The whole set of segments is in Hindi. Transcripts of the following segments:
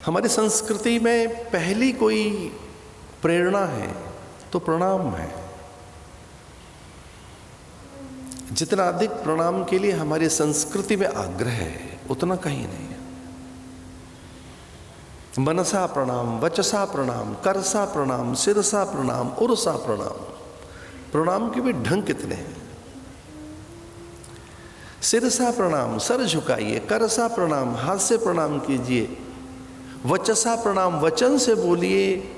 हमारी संस्कृति में पहली कोई प्रेरणा है तो प्रणाम है। जितना अधिक प्रणाम के लिए हमारी संस्कृति में आग्रह है उतना कहीं नहीं है। मनसा प्रणाम, वचसा प्रणाम, करसा प्रणाम, सिरसा प्रणाम, उरसा प्रणाम। प्रणाम के भी ढंग कितने हैं। सिरसा प्रणाम, सर झुकाइए। करसा प्रणाम, हाथ से प्रणाम कीजिए। वचसा प्रणाम, वचन से बोलिए।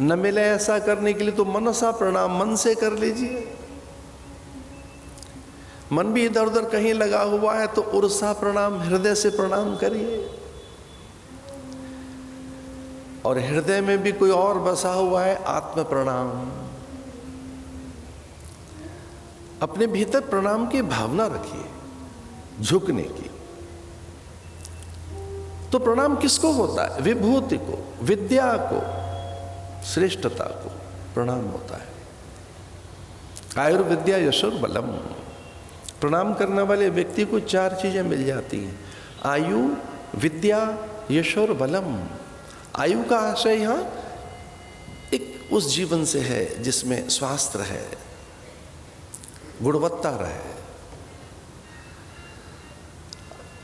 न मिले ऐसा करने के लिए तो मनसा प्रणाम, मन से कर लीजिए। मन भी इधर उधर कहीं लगा हुआ है तो उरसा प्रणाम, हृदय से प्रणाम करिए। और हृदय में भी कोई और बसा हुआ है, आत्म प्रणाम। अपने भीतर प्रणाम की भावना रखिए, झुकने की। तो प्रणाम किसको होता है? विभूति को, विद्या को, श्रेष्ठता को प्रणाम होता है। आयुर्विद्या यशोर बलम। प्रणाम करने वाले व्यक्ति को चार चीजें मिल जाती हैं: आयु, विद्या, यशोर बलम। आयु का आशय यहां एक उस जीवन से है जिसमें स्वास्थ्य रहे, गुणवत्ता रहे।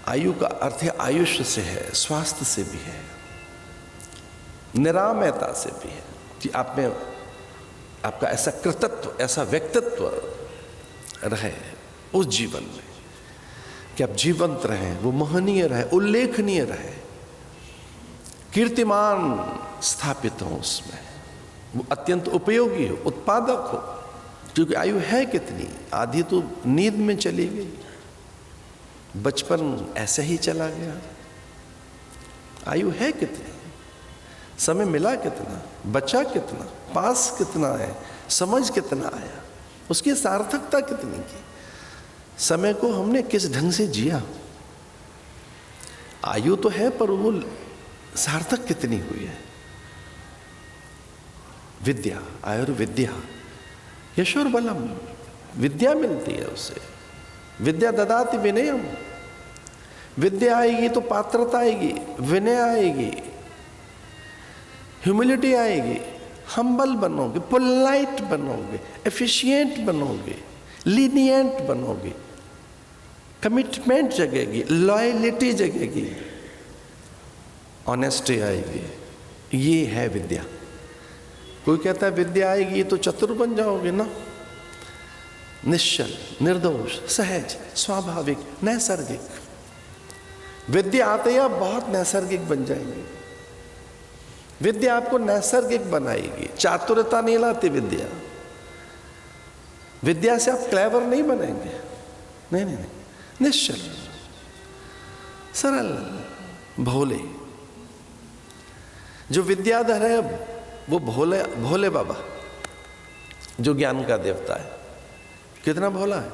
आयु का अर्थ है आयुष्य से है, स्वास्थ्य से भी है, निरामयता से भी है कि आप में आपका ऐसा कृतत्व, ऐसा व्यक्तित्व रहे उस जीवन में कि आप जीवंत रहें, वो महनीय रहे, उल्लेखनीय रहे, कीर्तिमान स्थापित हो उसमें, वो अत्यंत उपयोगी हो, उत्पादक हो। क्योंकि आयु है कितनी, आधी तो नींद में चली गई, बचपन ऐसे ही चला गया। आयु है कितनी, समय मिला कितना, बचा कितना, पास कितना है, समझ कितना आया, उसकी सार्थकता कितनी की, समय को हमने किस ढंग से जिया। आयु तो है पर वो सार्थक कितनी हुई है। विद्या, आयुर्विद्या यशोर बलम, विद्या मिलती है उससे। विद्या ददाति विनयम। विद्या आएगी तो पात्रता आएगी, विनय आएगी, ह्यूमिलिटी आएगी, हम्बल बनोगे, पोलाइट बनोगे, एफिशिएंट बनोगे, लीनिएंट बनोगे, कमिटमेंट जगेगी, लॉयलिटी जगेगी, ऑनेस्टी आएगी। ये है विद्या। कोई कहता है विद्या आएगी तो चतुर बन जाओगे ना। निश्चल, निर्दोष, सहज, स्वाभाविक, नैसर्गिक। विद्या आते ही आप बहुत नैसर्गिक बन जाएंगे। विद्या आपको नैसर्गिक बनाएगी। चातुरता नहीं लाती विद्या। विद्या से आप क्लेवर नहीं बनेंगे। नहीं नहीं नहीं, निश्चल, सरल, भोले। जो विद्याधर है वो भोले, भोले बाबा जो ज्ञान का देवता है, कितना भोला है,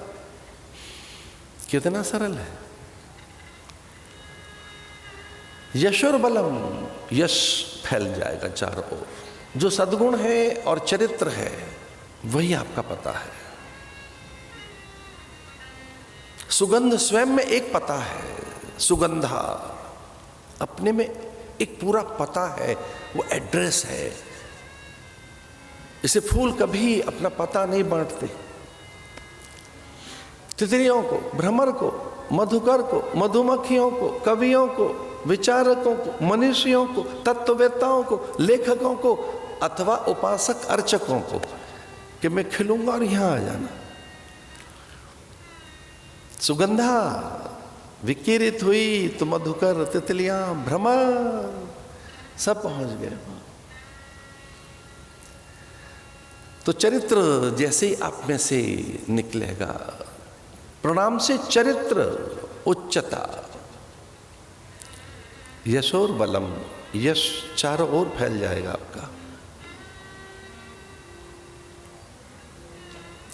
कितना सरल है। यशोर बलम, यश फैल जाएगा चारों ओर। जो सद्गुण है और चरित्र है वही आपका पता है। सुगंध स्वयं में एक पता है। सुगंधा अपने में एक पूरा पता है, वो एड्रेस है। इसे फूल कभी अपना पता नहीं बांटते। तितलियों को, भ्रमर को, मधुकर को, मधुमक्खियों को, कवियों को, विचारकों को, मनीषियों को, तत्ववेत्ताओं को, लेखकों को अथवा उपासक अर्चकों को कि मैं खिलूंगा और यहां आ जाना। सुगंधा विकिरित हुई तो मधुकर, तितलियां, भ्रमर सब पहुंच गए। तो चरित्र जैसे ही आप में से निकलेगा, प्रणाम से चरित्र, उच्चता, यशोर बलम, यश चारों ओर फैल जाएगा आपका।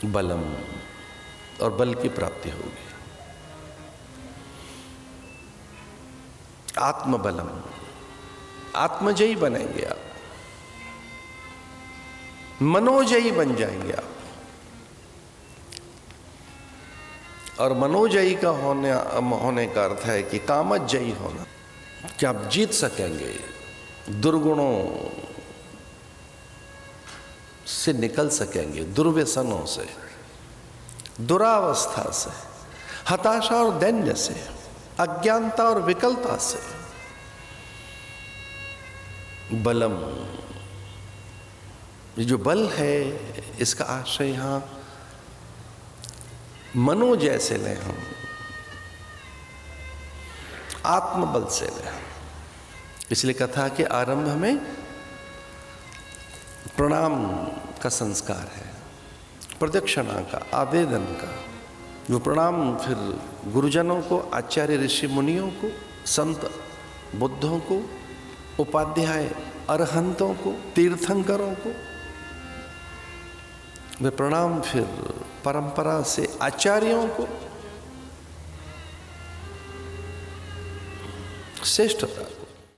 बलम, और बल की प्राप्ति होगी। आत्मबलम, आत्मजयी बनेंगे आप, मनोजयी बन जाएंगे आप। और मनोजयी का होने का अर्थ है कि कामजयी होना। कि आप जीत सकेंगे, दुर्गुणों से निकल सकेंगे, दुर्व्यसनों से, दुरावस्था से, हताशा और दैन्य से, अज्ञानता और विकलता से। बलम, ये जो बल है इसका आश्रय यहां मनो जैसे लें, हम आत्मबल से लें। इसलिए कथा के आरंभ में प्रणाम का संस्कार है, प्रदक्षिणा का, आवेदन का। जो प्रणाम फिर गुरुजनों को, आचार्य ऋषि मुनियों को, संत बुद्धों को, उपाध्याय अरहंतों को, तीर्थंकरों को, वे प्रणाम फिर परंपरा से आचार्यों को, श्रेष्ठता